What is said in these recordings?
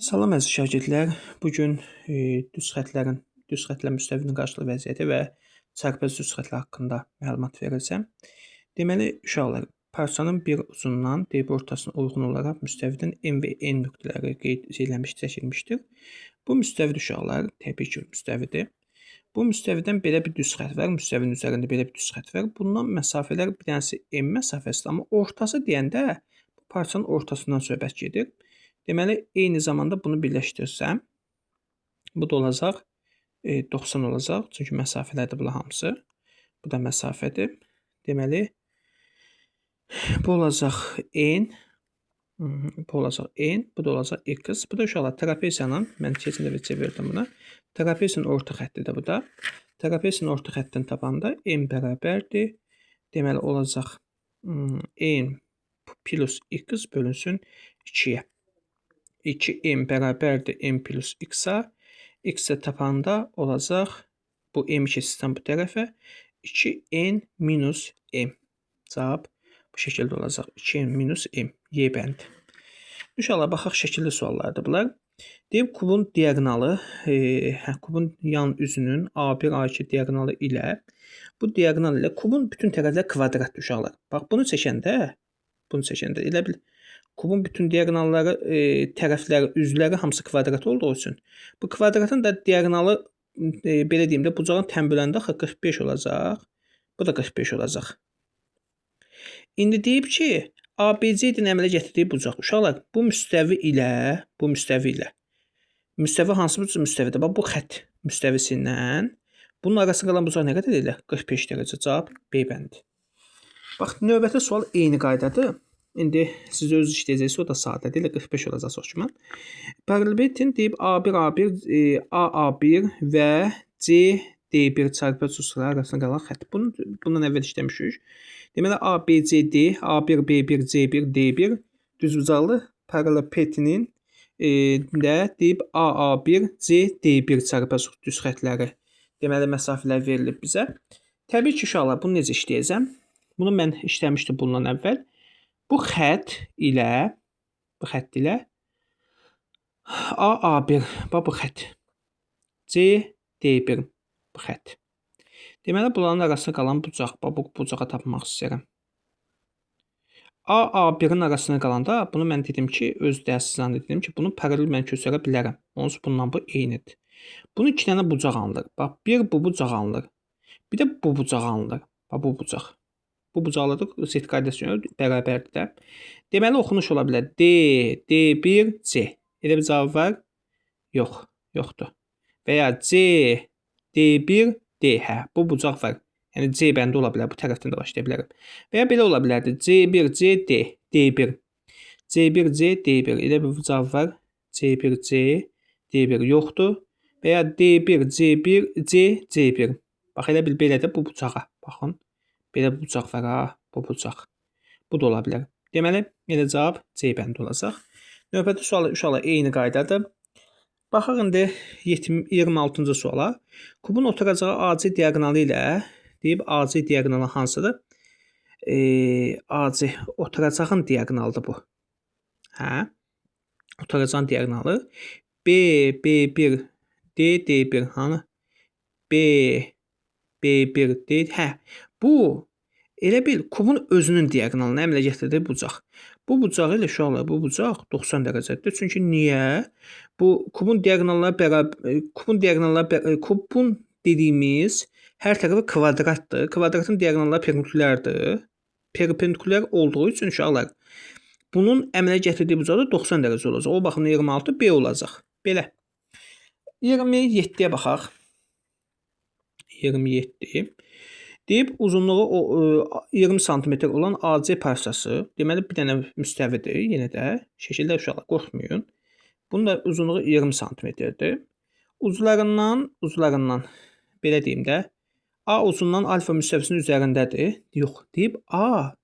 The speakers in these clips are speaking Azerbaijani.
Salam əziz şagirdlər. Bu gün düz xəttlər müstəvinin qarşılıqlı vəziyyəti və çarpaz düz xəttlər haqqında məlumat verəcəm. Deməli, uşaqlar, parçanın bir ucundan dibi ortasına uyğun olaraq müstəvidən M və N nöqtələri qeyd edilmiş, çəkilmişdir. Bu müstəvid uşaqlar təbii ki, müstəvidir. Bu müstəvidən belə bir düz xətt var, müstəvinin üzərində belə bir düz xətt var. Bundan məsafələr bir dənəsi M məsafəsidir, amma ortası deyəndə bu parçanın ortasından söhbət gedir. Deməli, eyni zamanda bunu birləşdirsəm, bu da olacaq 90 olacaq. Çünki məsafələrdir bunlar hamısı. Bu da məsafədir. Deməli, bu olacaq N, bu olacaq N, bu da olacaq X. Bu da uşaqlar trapeziyanın, mən keçən dəfə çevirdim buna. Trapeziyanın orta xəttidir bu da. Trapeziyanın orta xəttini tapanda M bərabərdir. Deməli, olacaq N plus X bölünsün 2-yə. 2M bərabərdir M plus X-a. X-ə tapanda olacaq, bu M keçirsən bu tərəfə, 2N minus M. Cavab bu şəkildə olacaq. 2N minus M. Y bəndi. Uşaqlar, baxaq şəkilli suallardır bunlar. Deyib, kubun diaqonalı, kubun yan üzünün A1, A2 diaqonalı ilə, bu diaqonal ilə kubun bütün tərəfləri kvadratdır uşaqlar. Bax, bunu çəkəndə elə bil, kubun bütün diaqonalları, tərəfləri, üzvləri hamısı kvadrat olduğu üçün bu kvadratın da diaqonalı, belə deyim də, bucağın tənböləndə 45 olacaq. Bu da 45 olacaq. İndi deyib ki, ABC-din əmələ gətirdiyi bucaq. Uşaqlar, bu müstəvi ilə, müstəvi hansı müstəvidir? Bax, bu xətt müstəvisindən bunun arasında qalan bucaq nə qədər elə? 45 dərəcə. Cavab B bəndi. Bax, növbəti sual eyni qaydadır. İndi siz özünüz işləyəcəksiniz, o da sadədir, elə 45 olacaq soxçuman. Paralelitrin deyib AA1 və CD1 çarpaz uçları arasında qalan xətt. Bundan əvvəl işləmişik. Deməli, ABCD, A1, B1, C1, D1 düzbucaqlı paralelitrin də deyib AA1, CD1 çarpaz düz xəttləri, deməli, məsafələr verilib bizə. Təbii ki, uşaqlar, bunu necə işləyəcəm? Bunu mən işləmişdim bundan əvvəl. Bu xətt ilə AA1, bax bu xətt, CD1 bu xətt. Deməli, bunların arasında qalan bucaq, bax bu bucağı tapmaq istəyirəm. AA1-in arasında qalanda, bunu mən dedim ki, öz dərsizanda dedim ki, bunu paralel mən köçürə bilərəm. Onsuz bundan bu eynidir. Bunun 2 dənə bucaq alınır. Bax, bir bu bucaq alınır. Bir də bu bucaq alınır. Bax, bu bucaq. Bu bucaqlarda z qaydasına bərabərdir də. Deməli, oxunuş ola bilər. D, D1, C. Elə bir cavab var? Yox, yoxdur. Və ya C, D1, D. Hə, bu bucaq var. Yəni, C bəndi ola bilər. Bu tərəfdən də başlaya bilərəm. Və ya belə ola bilərdi. C1, C, D, D1. C1, C, D1. Elə bir cavab var. C1, C, D1 yoxdur. Və ya D1, C1, C, C1. Bax, elə bil belə də bu bucağa. Baxın. Belə bir bucaq var ha, bu bucaq. Bu da ola bilər. Deməli, elə cavab C bəndi olacaq. Növbəti sual uşaqlar eyni qaydadır. Baxaq indi 26-cı suala. Kubun oturacağı AC diaqonalı ilə deyib AC diaqonalı hansıdır? AC oturacağın diaqonalıdır bu. Hə? Oturacağın diaqonalı B, B1, D, D1 hanı? B, B1, D. Hə, bu elə bil kubun özünün diaqonalına əmələ gətirdiyi bucaq. Bu bucaq ilə uşaqlar, bu bucaq 90 dərəcədir. Çünki niyə? Bu kubun dediyimiz hər tərəfi kvadratdır. Kvadratın diaqonalları perpendikulyardır. Perpendikulyar olduğu üçün uşaqlar, bunun əmələ gətirdiyi bucaq da 90 dərəcə olacaq. O baxımdan 26 B olacaq. Belə. 27-yə baxaq. 27. Deyib, uzunluğu 20 sm olan AC parçası, deməli, bir dənə müstəvidir, yenə də, şəkildə uşaqlar, qorxmayın. Bunun da uzunluğu 20 sm-dir. Uclarından, belə deyim də, A ucundan alfa müstəvisinin üzərindədir. Yox, deyib, A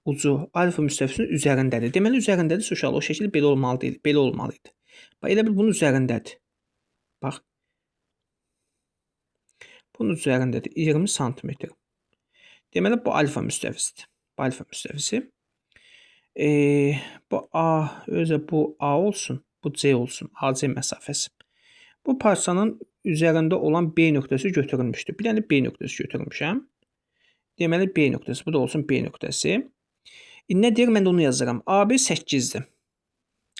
ucu alfa müstəvisinin üzərindədir. Deməli, üzərindədirsə, uşaqlar, o şəkil belə olmalı deyil, belə olmalıydı. Bax, elə bil bunun üzərindədir. Bax. Bunun üzərindədir 20 sm. Deməli, bu alfa müstəvisidir. Bu alfa müstəvisi. Bu A, özə bu A olsun. Bu C olsun. AC məsafəsi. Bu parçanın üzərində olan B nöqtəsi götürülmüşdür. Bir dənə B nöqtəsi götürmüşəm. Deməli B nöqtəsi. Bu da olsun B nöqtəsi. İndi nə deyir? Mən də onu yazıram. AB 8-dir.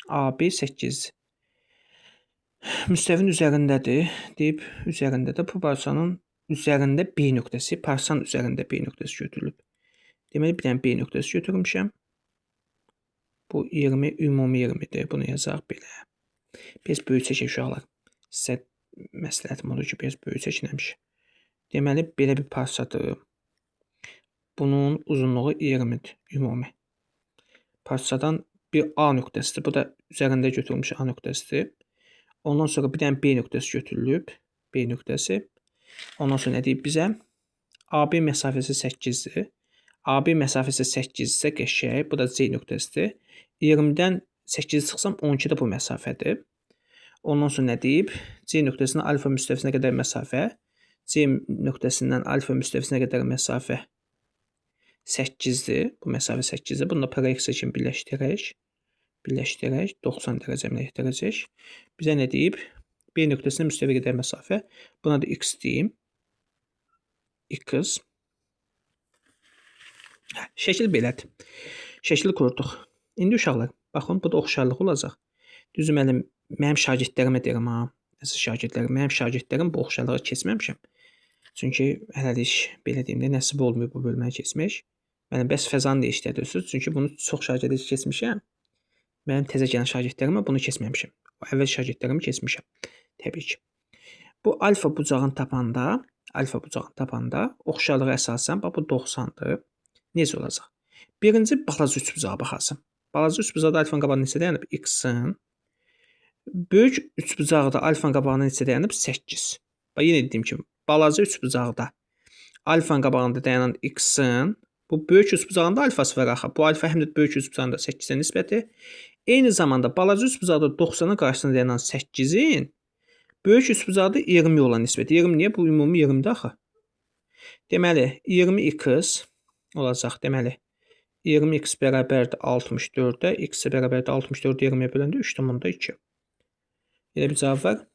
AB 8. Müstəvinin üzərindədir. Deyib üzərindədir. Bu parçanın üzərində B nöqtəsi, parçanın üzərində B nöqtəsi götürülüb. Deməli bir dənə B nöqtəsi götürmüşəm. Bu 20 ümumi 20-dir. Bunu yazaq belə. Biz böyük çəkək uşaqlar. Sizə məsləhətim odur ki, biz böyük çəkinəmiş. Deməli belə bir parçadır. Bunun uzunluğu 20-dir ümumi. Parçadan bir A nöqtəsidir. Bu da üzərində götürülmüş A nöqtəsidir. Ondan sonra bir dənə B nöqtəsi götürülüb. B nöqtəsi. Ondan sonra nə deyib bizə? AB məsafəsi 8-dir. AB məsafəsi 8-dirsə qəşəng. Bu da C nöqtəsidir. 20-dən 8 çıxsam 12 də bu məsafədir. Ondan sonra nə deyib? C nöqtəsindən alfa müstəvisinə qədər məsafə. C nöqtəsindən alfa müstəvisinə qədər məsafə 8-dir. Bu məsafə 8-dir. Bunu da proyeksiya kimi birləşdirək. 90 dərəcə birləşdirəcək. Bizə nə deyib? B nöqtəsinə müstəviyə qədər məsafə. Buna da x deyim. X. Şəkil belədir. Şəkil qurduq. İndi uşaqlar, baxın, bu da oxşarlıq olacaq. Düzü mənim şagirdlərimə deyirəm ha. Mənim şagirdlərim bu oxşarlığa keçməmişəm. Çünki hələlik belə deyim də nəsib olmuyor bu bölməyə keçmək. Mənim bəs fəzanı da işlədirsiniz. Çünki bunu çox şagirdlər keçmişəm. Mənim təzə gələn şagirdlərimə bunu keçməmişəm. Əvvəl şagirdlərimi keçmişəm. Təbii ki. Bu alfa bucağını tapanda oxşarlığa əsasən bax bu 90-dır. Necə olacaq? Birinci balaca üçbucağa baxasın. Balaca üçbucaqda alfanın qabağında neçə dayanıb? X-in. Böyük üçbucaqda alfanın qabağında neçə dayanıb? 8. Bax yenə dediyim kimi, balaca üçbucaqda alfanın qabağında dayanan X-in, bu böyük üçbucağında alfası var axı. Bu alfa həm də böyük üçbucağında 8-ə nisbəti. Eyni zamanda balaca üçbucaqda 90-ın qarşısında dayanan 8-in böyük üçbucaqda 20 olan nisbəti. 20 niyə? Bu ümumi 20-dir axı. Deməli 20x olacaq. Deməli 20x bərabərdir 64-də. X bərabərdir 64 20-yə böləndə 3,2. Elə bir cavab var.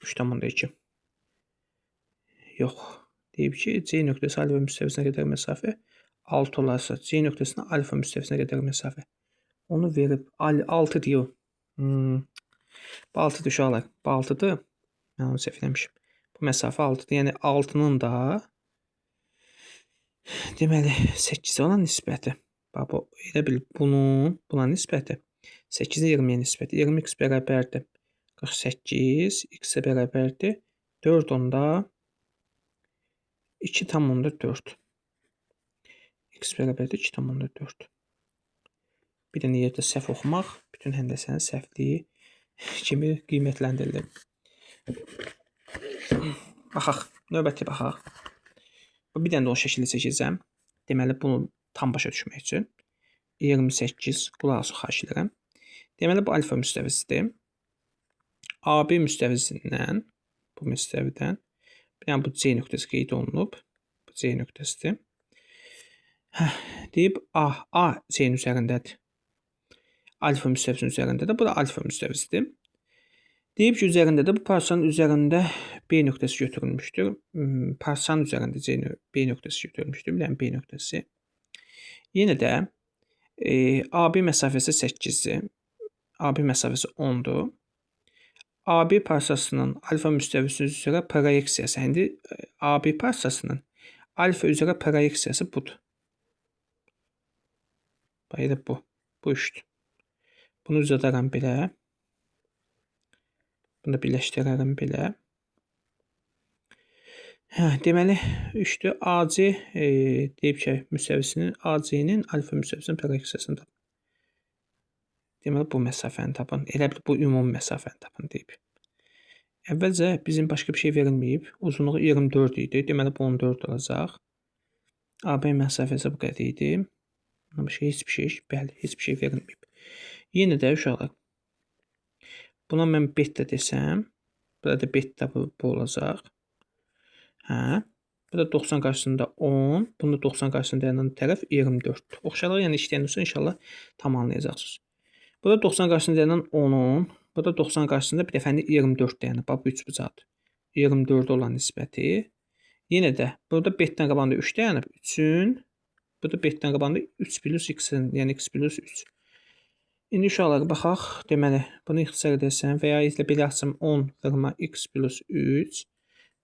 3,2. Yox. Deyib ki, C nöqtəsi alfa müstəvisinə qədər məsafə 6 olarsa, C nöqtəsindən alfa müstəvisinə qədər məsafə. Onu verib 6 deyir. Bu 6-dır uşaqlar. Bu 6-dır. Mən onu səhv eləmişim. Bu məsafə 6-dır. Yəni 6-nın da deməli 8-ə olan nisbəti. Bax bu elə bil buna nisbəti 8-ə 20-yə nisbəti. 20x bərabərdir 48, x-ə bərabərdir 4 onda 2,4. X bərabərdir 2,4. Bir dənə yerdə səhv oxumaq bütün həndəsənin səhvliyi kimi qiymətləndirilir. Baxaq, növbəti baxaq. Bir dənə də o şəkili çəkəcəm. Deməli, bunu tam başa düşmək üçün 28 qulaq asın, xahiş edirəm. Deməli, bu alfa müstəvisidir. AB müstəvisindən, bu müstəvidən, yəni bu C nöqtəsi qeyd olunub. Bu C nöqtəsidir. Deyib A C-nin üzərindədir. Alfa müstəvisinin üzərindədir. Bu da alfa müstəvisidir. Deyib ki, üzərində də bu parçanın üzərində B nöqtəsi götürülmüşdür. Parçanın üzərində B nöqtəsi götürülmüşdür. Bir dənə B nöqtəsi. Yenə də AB məsafəsi 8-dir. AB məsafəsi 10-dur. AB parçasının alfa müstəvisi üzrə proyeksiyası. İndi AB parçasının alfa üzrə proyeksiyası budur. Bax, elə bu. Bu üçdür. Bunu uzadaram belə. Bunu da birləşdirərəm belə. Deməli, üçdür. AC deyib ki, müstəvisinin AC-nin alfa müstəvisinin proyeksiyasını tapın. Deməli, bu məsafəni tapın. Elə bil bu ümumi məsafəni tapın deyib. Əvvəlcə bizim başqa bir şey verilməyib. Uzunluğu 24 idi. Deməli, bu 14 olacaq. AB məsafəsi bu qədər idi. Heç bir şey verilməyib. Yenə də uşaqlar. Buna mən beta desəm, burada da beta bu olacaq. Bu da 90 qarşısında 10, bunda 90 qarşısında dayanan tərəf 24. Oxşarlığı yəni işləyəndə inşallah tam anlayacaqsınız. Bu da 90 qarşısında dayanan 10-un, bu Burada 90 qarşısında bir dəfə 24 dayanıb. Bax bu üçbucaqdır. 24 olan nisbəti. Yenə də burada betdən qabağında 3 dayanıb. 3-ün burada betdən qabağında 3 plus x-in, yəni x plus 3. İndi uşaqlar baxaq. Deməli, bunu ixtisar edəsəm və ya ilə belə açsam 10 vurma x plus 3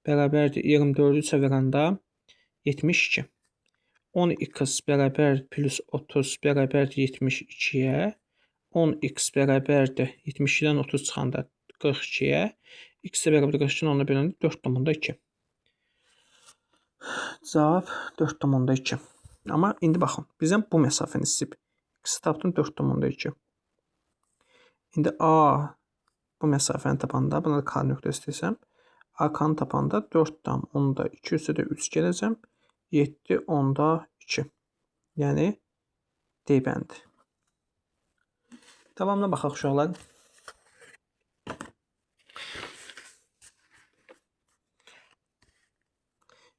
bərabərdir 24-ü 3-ə vuranda 72. 10x bərabər plus 30 bərabərdir 72-yə. 10x bərabərdir 72-dən 30 çıxanda 42-yə. X-ə bərabər 42-nin 10-a böləndə 4,2. Cavab 4,2. Amma indi baxın, bizdən bu məsafəni istəyib. X-i tapdım 4,2. İndi A bu məsafəni tapanda, buna da K nöqtəsi desəm, AK-nı tapanda 4,2 üstə də 3 gələcəm. 7,2. Yəni D bəndi. Davamına baxaq uşaqlar.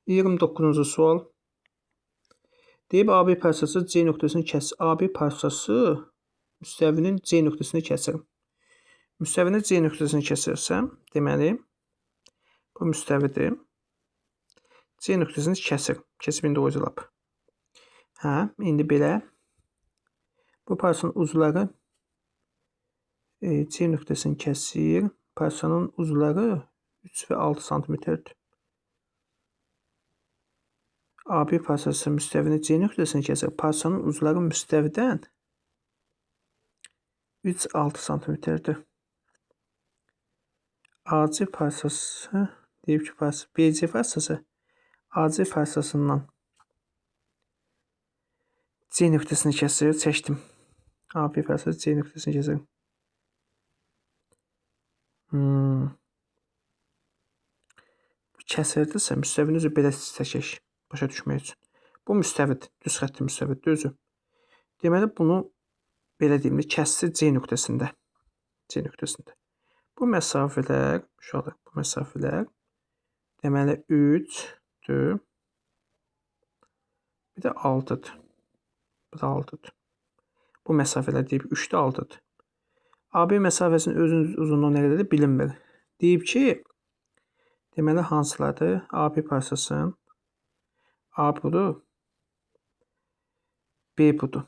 Yirmi 9-cu sual. Deyib AB parçası C nöqtəsini kəsir. AB parçası müstəvinin C nöqtəsini kəsir. Müstəvinin C nöqtəsini kəsirsəm, deməli bu müstəvidir. C nöqtəsini kəsir. Kesib indi o cavab. Hə, indi belə. Bu parçanın ucları C nöqtəsini kəsir. Parçanın ucları 3 və 6 santimetrdir. AB parçası müstəvinin C nöqtəsini kəsir. Parçanın ucları müstəvidən 3-6 santimetrdir. AC parçası deyib ki, BC parçası AC parçasından C nöqtəsini kəsir. Çəkdim. AB parçası C nöqtəsini kəsir. Kəsirdirsə, müstəvini üzü belə çəkək. Başa düşmək üçün. Bu müstəvid, düz xəttli müstəviddir özü. Deməli, bunu belə deyim, kəsdi C nöqtəsində. C nöqtəsində. Bu məsafələr, uşaqlar, bu məsafələr deməli 3-dür. Bir də 6-dır. Bu da 6-dır. Bu məsafələr deyib 3-də 6-dır. AB məsafəsinin özünün uzunluğu nə qədərdir bilinmir. Deyib ki, deməli hansılardır? AB parçasının A budur. B budur.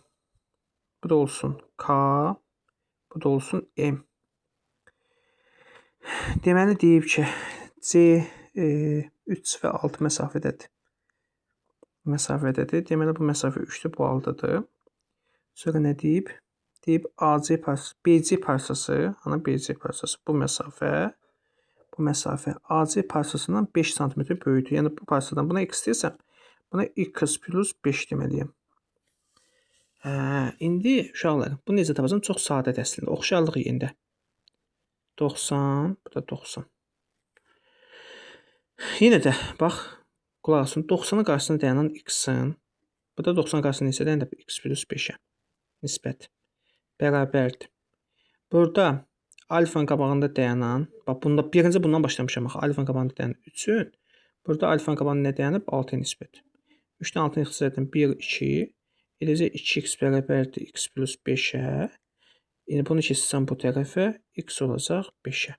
Bu da olsun K. Bu da olsun M. Deməli deyib ki, C 3 və 6 məsafədədir. Deməli bu məsafə 3-dür, bu 6-dır. Sonra nə deyib? Deyib AC parçası, BC parçası, ana BC parçası bu məsafə AC parçasından 5 sm böyükdür. Yəni bu parçadan buna x deyirsəm, buna x plus 5 deməliyəm. İndi uşaqlar, bu necə tapacam? Çox sadədir əslində. Oxşarlıq yerində. 90, bu da 90. Yenə də bax, qulaq asın. 90-ın qarşısında dayanan x-in, bu da 90 qarşısında isə dayanan x plus 5-ə nisbət bərabərdir. Burada alfanın qabağında dayanan, bax bunda birinci bundan başlamışam. Alfanın qabağında dayanan 3-ün, burada alfanın qabağında nə dayanıb? 6-ya nisbət. 3-dən 6-nı ixtisar edim 1, 2. Eləcə 2x bərabərdir x plus 5-ə. Yəni bunu keçsəm bu tərəfə x olacaq 5-ə.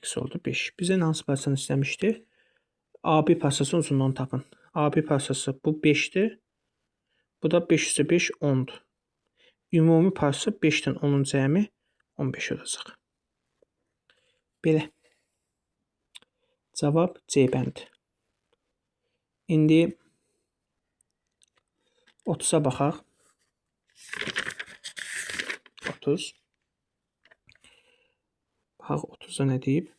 X oldu 5. Bizə hansı parçanı istəmişdi? AB parçasının uzunluğunu tapın. AB parçası bu 5-dir. Bu da 5 üstə 5 10-dur. Ümumi parça 5-dən 10-un cəmi 15 olacaq. Belə. Cavab C bəndi. İndi 30-a baxaq. 30. Baxaq 30-da nə deyib?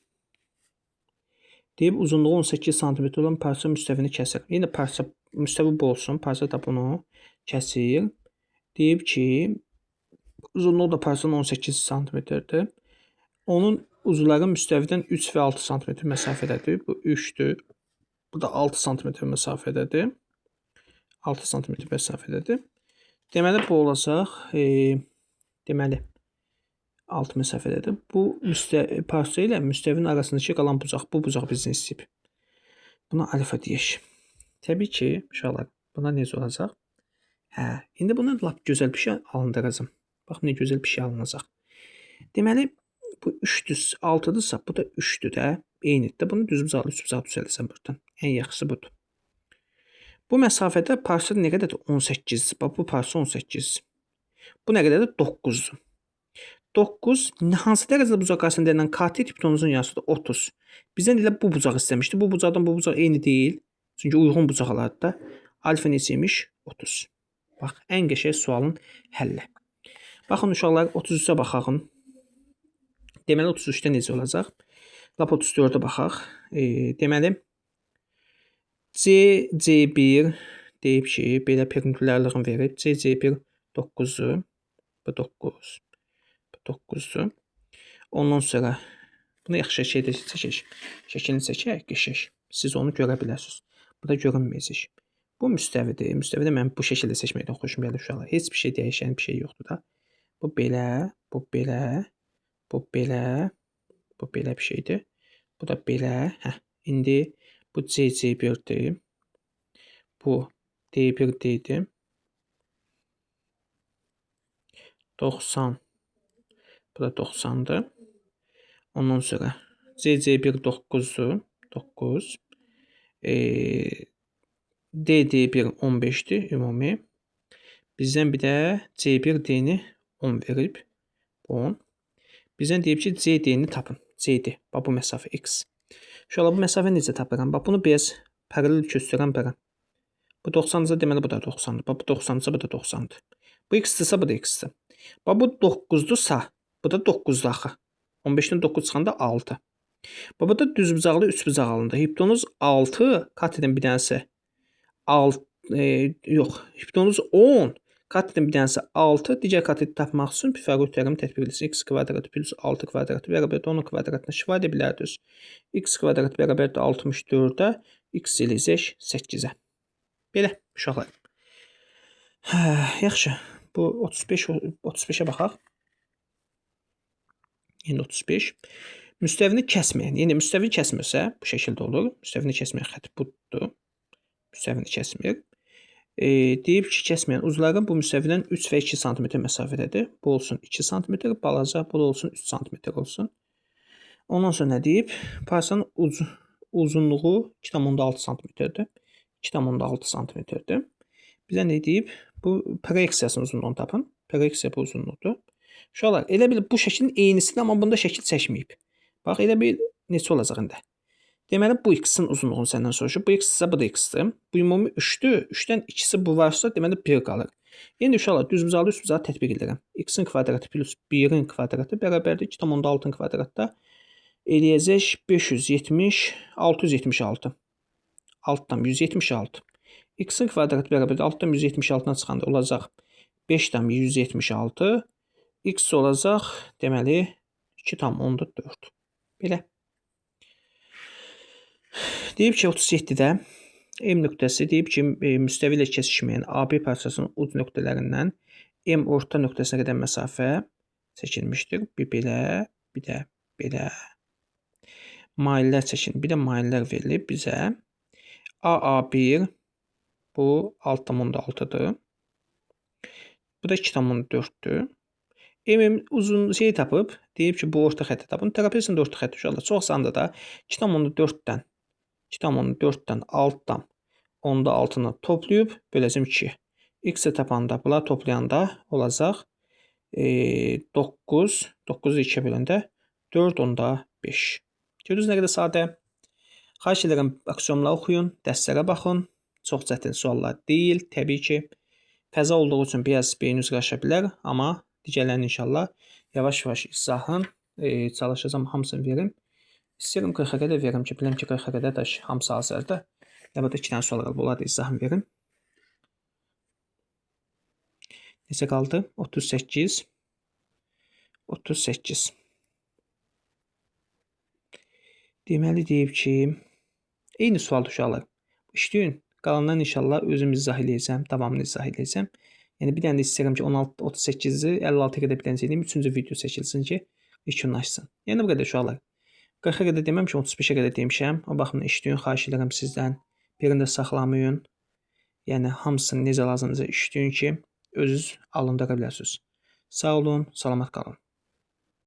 Deyib uzunluğu 18 cm olan parça müstəvini kəsir. Yenə parça müstəvi bu olsun. Parça da bunu kəsir. Deyib ki, uzunluğu da parçanın 18 cm-dir. Onun ucları müstəvidən 3 və 6 cm məsafədədir. Bu 3-dür. Bu da 6 cm məsafədədir. 6 cm məsafədədir. Deməli bu olacaq, deməli 6 məsafədədir. Bu parça ilə müstəvinin arasındakı qalan bucaq, bu bucaq bizdən istəyib. Buna alfa deyək. Təbii ki, uşaqlar, buna necə olacaq? İndi buna lap gözəl bir şey alındıracam. Bax, nə gözəl bir şey alınacaq. Deməli, bu 3-dür, 6-dırsa, bu da 3-dür də, eynidir də. Bunu düzbucaqlı, üçbucaqlı düzəltsən buradan. Ən yaxşısı budur. Bu məsafədə parça nə qədərdir? 18-dir. Bax, bu parça 18. Bu nə qədərdir? 9-dur. 9 hansı dərəcədə bucaq arasında deyilən katit hipotenuzun yarısıdır? 30. Bizdən elə bu bucaq istəmişdi. Bu bucaqdan bu bucaq eyni deyil. Çünki uyğun bucaqlardır da. Alfa neçəymiş? 30. Bax, ən qəşəng sualın həlli. Baxın uşaqlar, 33-ə baxaq. Deməli 33-də necə olacaq? Lap 34-ə baxaq. Deməli C1 deyib ki, belə perpendikulyarlığını verib. C1 9-dur. Bu 9. Bu 9-dur. Ondan sonra bunu yaxşı şeydə çəkək. Şəklini çəkək, qəşəng. Siz onu görə bilərsiniz. Bu da görünməyəcək. Bu müstəvidir. Müstəvidə mən bu şəkildə seçməkdən xoşum gəlir uşaqlar. Heç bir şey dəyişən bir şey yoxdur da. Bu belə, bu belə, bu belə, bu belə bir şeydir. Bu da belə. Hə. İndi bu C1-dir. Bu D1-dir. 90. Bu da 90'dır. Ondan sonra CC1 9'dur. 9. DD1 15'dir ümumi. Bizdən bir də C1D-ni 10 verib. 10. Bizdən deyib ki, CD-ni tapın. CD. Bax, bu məsafə X. Şöyle bu məsafə necə tapıram? Bax, bunu biraz paralel göstərəm bərəm. Bu 90'dırsa deməli bu da 90'dır. Bax, bu 90'dırsa bu da 90'dır. Bu X-dirsə bu da X-dir. Bax, bu 9'dursa bu da 9'dur axı. 15'dən 9 çıxanda 6. Bax, bu da düzbucaqlı üçbucaq halında. Hipotenuz 6, katetin bir dənəsi 6, yox, hipotenuz 10, katetin bir dənəsi 6. Digər kateti tapmaq üçün Pifaqor teoremi tətbiq edirsiniz. X kvadratı plus 6 kvadratı bərabərdir 10 kvadratına istifadə bilərdiniz. X kvadratı bərabərdir 64-ə, X eləyəcək 8-ə. Belə uşaqlar. Yaxşı. Bu 35'ə baxaq. Yəni 35. Müstəvini kəsməyən. Yəni müstəvini kəsmirsə bu şəkildə olur. Müstəvini kəsməyən xətt budur. Müstəvini kəsmir. Deyib ki, kəsməyən uzların bu müstəvidən 3 və 2 sm məsafədədir. Bu olsun 2 sm, balaca, bu da olsun 3 sm olsun. Ondan sonra nə deyib? Parçanın uzunluğu 2,6 sm-dir. 2,6 sm-dir. Bizə nə deyib? Bu proyeksiyasının uzunluğunu tapın. Proyeksiya bu uzunluqdur. Uşaqlar, elə bil bu şəklin eynisidir, amma bunda şəkil çəkməyib. Bax, elə bil neçə olacaq indi? Deməli, bu X-in uzunluğunu səndən soruşur. Bu X-dirsə, bu da X-dir. Bu ümumi 3-dür. 3-dən ikisi bu varsa, deməli 1 qalır. Yəni, uşaqlar, düzbucaqlı üçbucağı tətbiq edirəm. X-in kvadratı plus 1-in kvadratı bərabərdir 2,6-ın kvadratda eləyəcək 570, 676. Altdan 176. X-in kvadratı bərabərdir 6-dan 176-dan çıxanda olacaq 5-dən 176. X olacaq, deməli 2,4. Belə. Deyib ki, 37-də M nöqtəsi deyib ki, müstəvi ilə kesişməyən AB parçasının uc nöqtələrindən M orta nöqtəsinə qədər məsafə çəkilmişdir. Bir belə, bir də belə. Maillər çəkin. Bir də maillər verilib bizə. AA1 bu 6,6-dır. Bu da 2,4-dür. M uzun şey tapıb, deyib ki, bu orta xətti tapın. Trapezin də orta xətti uşaqlar. Çox asandır da 2,4-dən altdan 10-da altını toplayıb böləcəm 2. X-i tapanda, bunları toplayanda olacaq 9. 9-u 2-yə böləndə 4,5. Gördünüz nə qədər sadə. Xahiş edirəm, aksiyonları oxuyun, dərslərə baxın. Çox çətin suallar deyil, təbii ki. Fəza olduğu üçün biraz beyniniz qarışa bilər, amma digərlərini inşallah yavaş-yavaş izahın çalışacağım, hamısını verim. İstəyirəm 40-a qədər verim ki, biləm ki, 40-a qədər də hamısı hazırdır. Burada 2 dənə sual qalıb, onları da izahını verim. Neçə qaldı? 38. 38. Deməli deyib ki, eyni sualdır uşaqlar. İşləyin, qalandan inşallah özüm izah eləyəcəm, davamını izah eləyəcəm. Yəni bir dənə də istəyirəm ki, 38-i 56-ya qədər bir dənə edeyim, 3-cü video çəkilsin ki, yekunlaşsın. Yəni bu qədər uşaqlar. 40-a qədər deməm ki, 35-ə qədər demişəm. O baxımdan işləyin, xahiş edirəm sizdən. Birində saxlamayın. Yəni hamısını necə lazımdırsa işləyin ki, özünüz alındıra bilərsiniz. Sağ olun, salamat qalın.